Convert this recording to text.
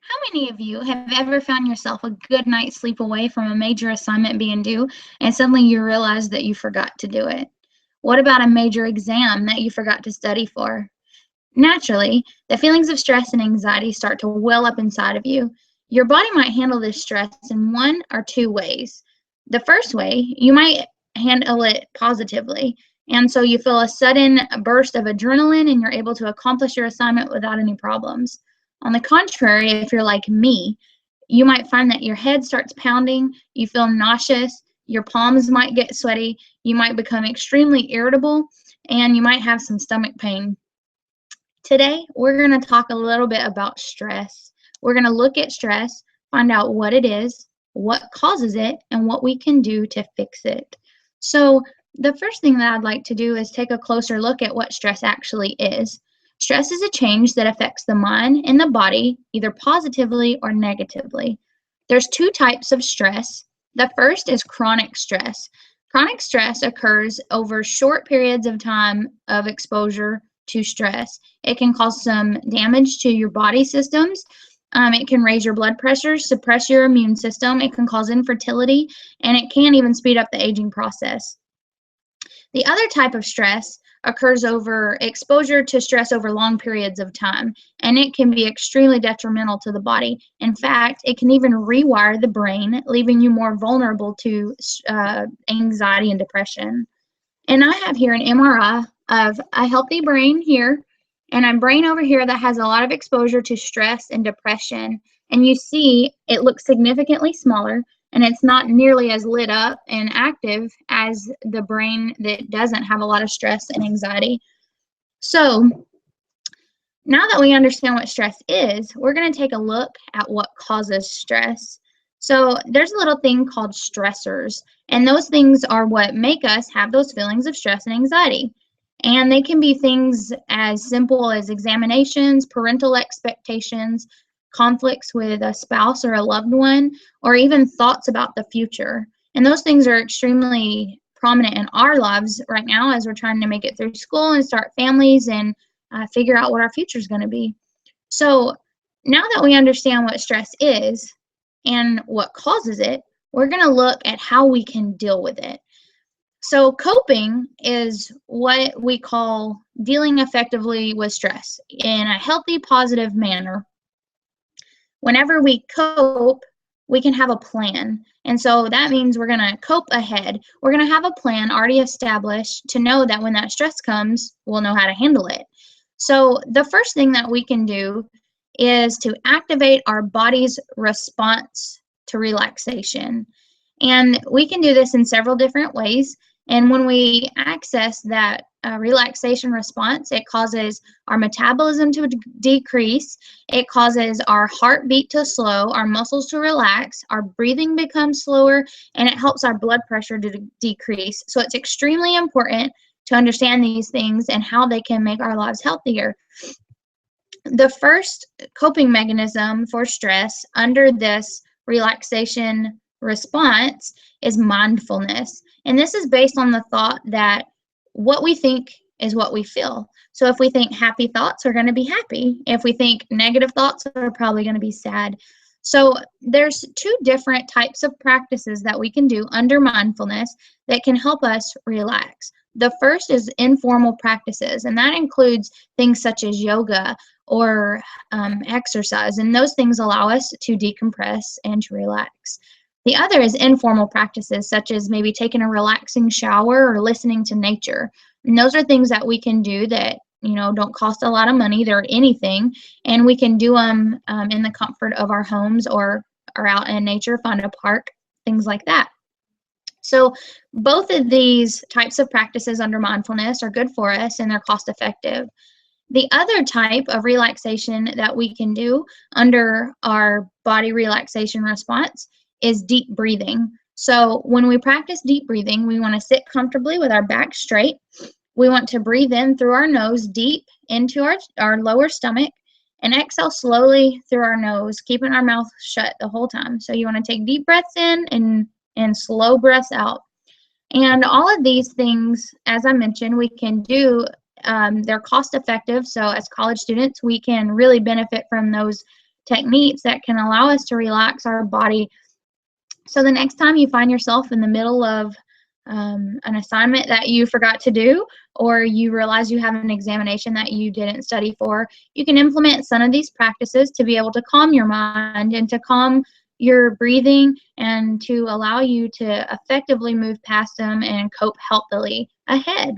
How many of you have ever found yourself a good night's sleep away from a major assignment being due and suddenly you realize that you forgot to do it? What about a major exam that you forgot to study for? Naturally, the feelings of stress and anxiety start to well up inside of you. Your body might handle this stress in one or two ways. The first way, you might handle it positively, and so you feel a sudden burst of adrenaline and you're able to accomplish your assignment without any problems. On the contrary, if you're like me, you might find that your head starts pounding, you feel nauseous, your palms might get sweaty, you might become extremely irritable, and you might have some stomach pain. Today, we're going to talk a little bit about stress. We're going to look at stress, find out what it is, what causes it, and what we can do to fix it. So, the first thing that I'd like to do is take a closer look at what stress actually is. Stress is a change that affects the mind and the body, either positively or negatively. There's two types of stress. The first is chronic stress. Chronic stress occurs over short periods of time of exposure to stress. It can cause some damage to your body systems. It can raise your blood pressure, suppress your immune system. It can cause infertility, and it can even speed up the aging process. The other type of stress occurs over exposure to stress over long periods of time, and it can be extremely detrimental to the body. In fact, it can even rewire the brain, leaving you more vulnerable to anxiety and depression. And I have here an MRI of a healthy brain here and a brain over here that has a lot of exposure to stress and depression. And you see it looks significantly smaller and it's not nearly as lit up and active as the brain that doesn't have a lot of stress and anxiety. So now that we understand what stress is, we're going to take a look at what causes stress. So there's a little thing called stressors, and those things are what make us have those feelings of stress and anxiety. And they can be things as simple as examinations, parental expectations, conflicts with a spouse or a loved one, or even thoughts about the future. And those things are extremely prominent in our lives right now as we're trying to make it through school and start families and figure out what our future is going to be. So now that we understand what stress is and what causes it, we're going to look at how we can deal with it. So coping is what we call dealing effectively with stress in a healthy, positive manner. Whenever we cope, we can have a plan. And so that means we're going to cope ahead. We're going to have a plan already established to know that when that stress comes, we'll know how to handle it. So the first thing that we can do is to activate our body's response to relaxation. And we can do this in several different ways. And when we access that relaxation response, it causes our metabolism to decrease, it causes our heartbeat to slow, our muscles to relax, our breathing becomes slower, and it helps our blood pressure to decrease. So it's extremely important to understand these things and how they can make our lives healthier. The first coping mechanism for stress under this relaxation response is mindfulness. And this is based on the thought that what we think is what we feel. So if we think happy thoughts, are going to be happy. If we think negative thoughts, are probably going to be sad. So there's two different types of practices that we can do under mindfulness that can help us relax. The first is informal practices, and that includes things such as yoga or exercise, and those things allow us to decompress and to relax. The other is informal practices, such as maybe taking a relaxing shower or listening to nature. And those are things that we can do that, don't cost a lot of money. They're anything, and we can do them in the comfort of our homes or out in nature, find a park, things like that. So both of these types of practices under mindfulness are good for us and they're cost effective. The other type of relaxation that we can do under our body relaxation response is deep breathing. So when we practice deep breathing, we want to sit comfortably with our back straight. We want to breathe in through our nose deep into our lower stomach and exhale slowly through our nose, keeping our mouth shut the whole time. So you want to take deep breaths in and slow breaths out. And all of these things, as I mentioned, we can do. They're cost effective. So as college students, we can really benefit from those techniques that can allow us to relax our body. So the next time you find yourself in the middle of an assignment that you forgot to do, or you realize you have an examination that you didn't study for, you can implement some of these practices to be able to calm your mind and to calm your breathing and to allow you to effectively move past them and cope healthily ahead.